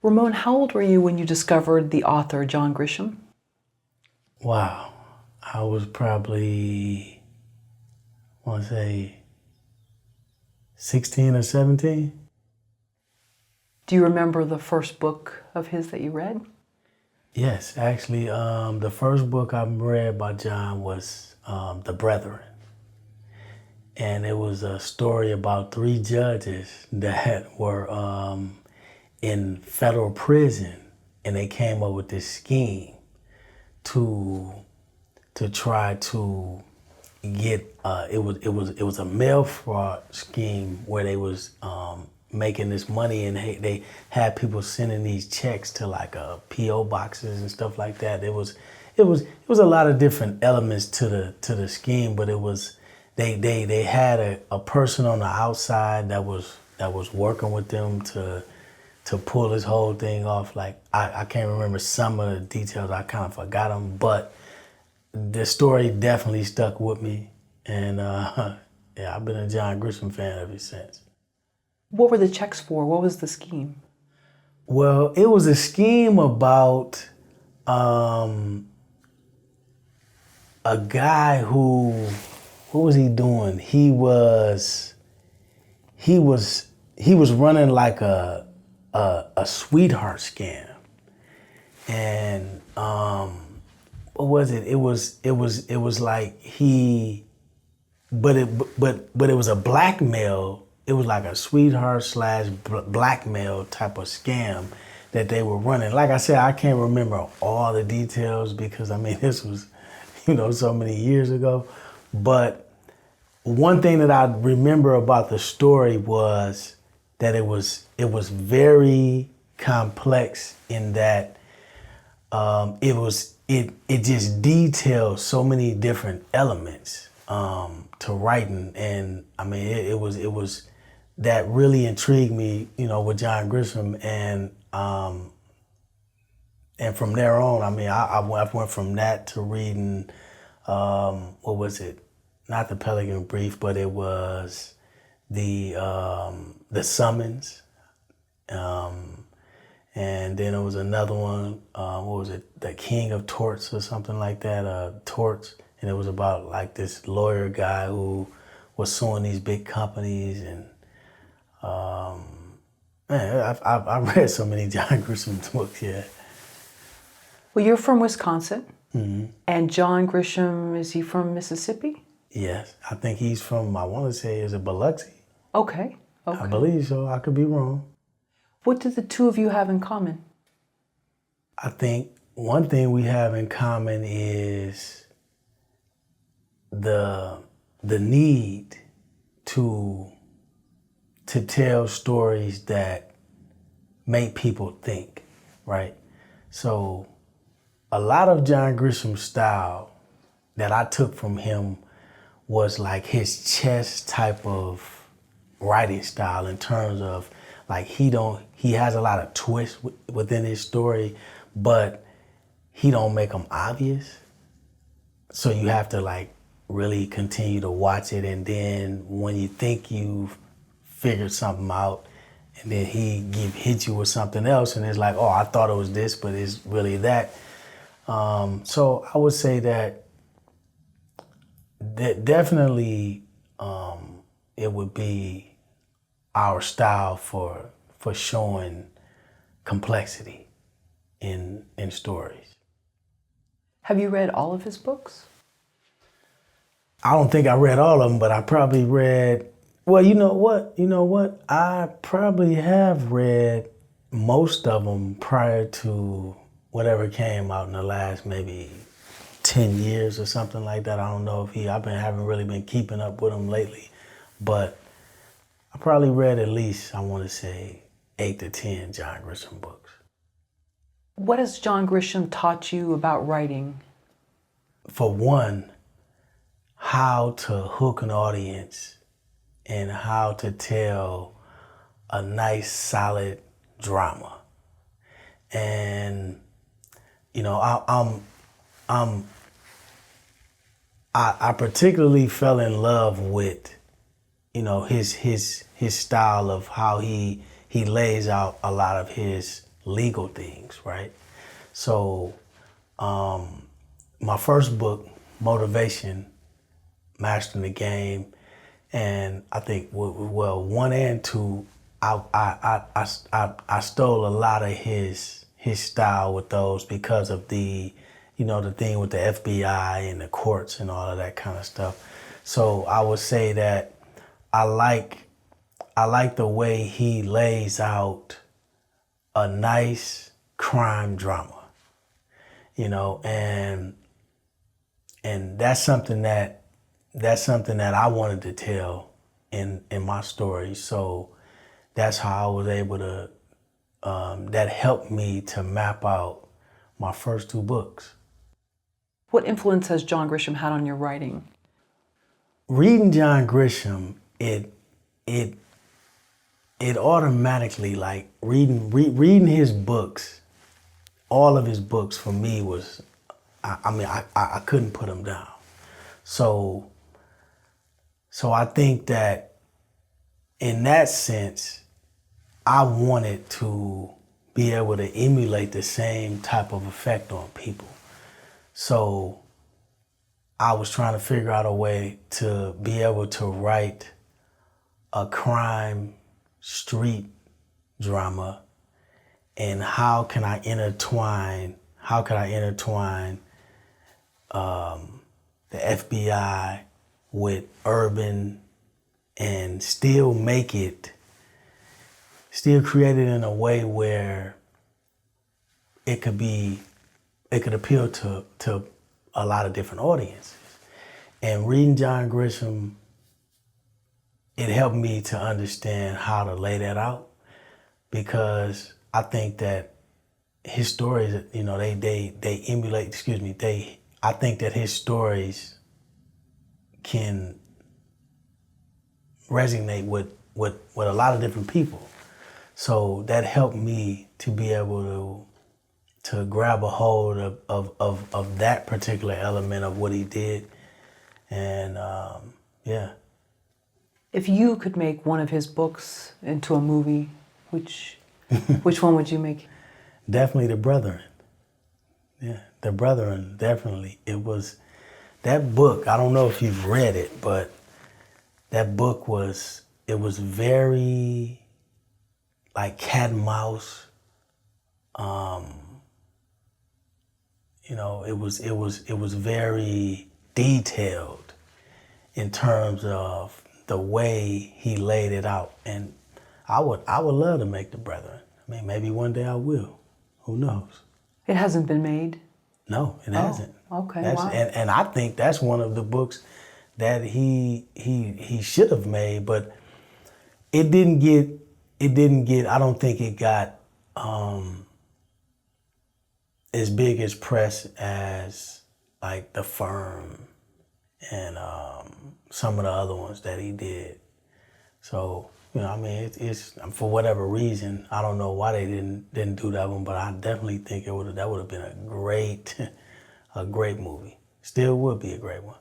Ramon, how old were you when you discovered the author, John Grisham? Wow. I was probably, I want to say, 16 or 17. Do you remember the first book of his that you read? Yes, actually, the first book I read by John was The Brethren. And it was a story about 3 judges that were in federal prison, and they came up with this scheme to try to get it was a mail fraud scheme where they was making this money, and they had people sending these checks to like PO boxes and stuff like that. It was a lot of different elements to the scheme, but it was they had a person on the outside that was working with them to pull this whole thing off. Like I can't remember some of the details, I kind of forgot them, but the story definitely stuck with me, and yeah, I've been a John Grisham fan ever since. What were the checks for? What was the scheme? Well, it was a scheme about a guy who, what was he doing? He was running like a sweetheart scam, and what was it? It was like but it was a blackmail. It was like a sweetheart / blackmail type of scam that they were running. Like I said, I can't remember all the details because I mean this was, so many years ago. But one thing that I remember about the story was that it was very complex in that it just detailed so many different elements to writing, and I mean it was that really intrigued me, with John Grisham, and from there on, I mean I went from that to reading what was it? Not the Pelican Brief, but it was the Summons. And then there was another one, what was it? The King of Torts or something like that, Torts. And it was about like this lawyer guy who was suing these big companies. And man, I've read so many John Grisham books, yeah. Well, you're from Wisconsin. Mm-hmm. And John Grisham, is he from Mississippi? Yes, I think he's from, I want to say, is it Biloxi? Okay. I believe so, I could be wrong. What do the two of you have in common? I think one thing we have in common is the need to tell stories that make people think, right? So a lot of John Grisham's style that I took from him was like his chess type of writing style, in terms of like he has a lot of twists within his story, but he don't make them obvious. So you have to like really continue to watch it, and then when you think you've figured something out, and then he hit you with something else, and it's like, oh, I thought it was this, but it's really that. So I would say that definitely it would be our style for showing complexity in stories. Have you read all of his books? I don't think I read all of them, but I probably read, well, you know what? I probably have read most of them prior to whatever came out in the last maybe 10 years or something like that. I don't know if haven't really been keeping up with him lately, but I probably read at least, I want to say, 8 to 10 John Grisham books. What has John Grisham taught you about writing? For one, how to hook an audience and how to tell a nice, solid drama. And, I particularly fell in love with, his style of how he lays out a lot of his legal things, right? So my first book, Motivation, Mastering the Game, and I think, well, 1 and 2, I stole a lot of his style with those because of the thing with the FBI and the courts and all of that kind of stuff. So I would say that I like the way he lays out a nice crime drama, and that's something that I wanted to tell in my story. So that's how I was able to, that helped me to map out my first 2 books. What influence has John Grisham had on your writing? Reading John Grisham, it automatically, like reading his books, all of his books for me was, I couldn't put them down. So I think that in that sense, I wanted to be able to emulate the same type of effect on people. So I was trying to figure out a way to be able to write a crime street drama, and how can I intertwine the FBI with urban and still create it in a way where it could appeal to a lot of different audiences. And reading John Grisham, it helped me to understand how to lay that out, because I think that his stories, they emulate, I think that his stories can resonate with a lot of different people. So that helped me to be able to grab a hold of that particular element of what he did. And yeah. If you could make one of his books into a movie, which one would you make? Definitely The Brethren. Yeah, The Brethren, definitely. It was, that book, I don't know if you've read it, but that book was very like cat and mouse. It was very detailed in terms of the way he laid it out. And I would love to make The Brethren. I mean, maybe one day I will. Who knows? It hasn't been made? No, it hasn't. Okay, wow. And I think that's one of the books that he should have made, but it didn't get, I don't think it got as big as press as like The Firm and some of the other ones that he did. So, it's for whatever reason, I don't know why they didn't do that one, but I definitely think that would have been a great movie. Still would be a great one.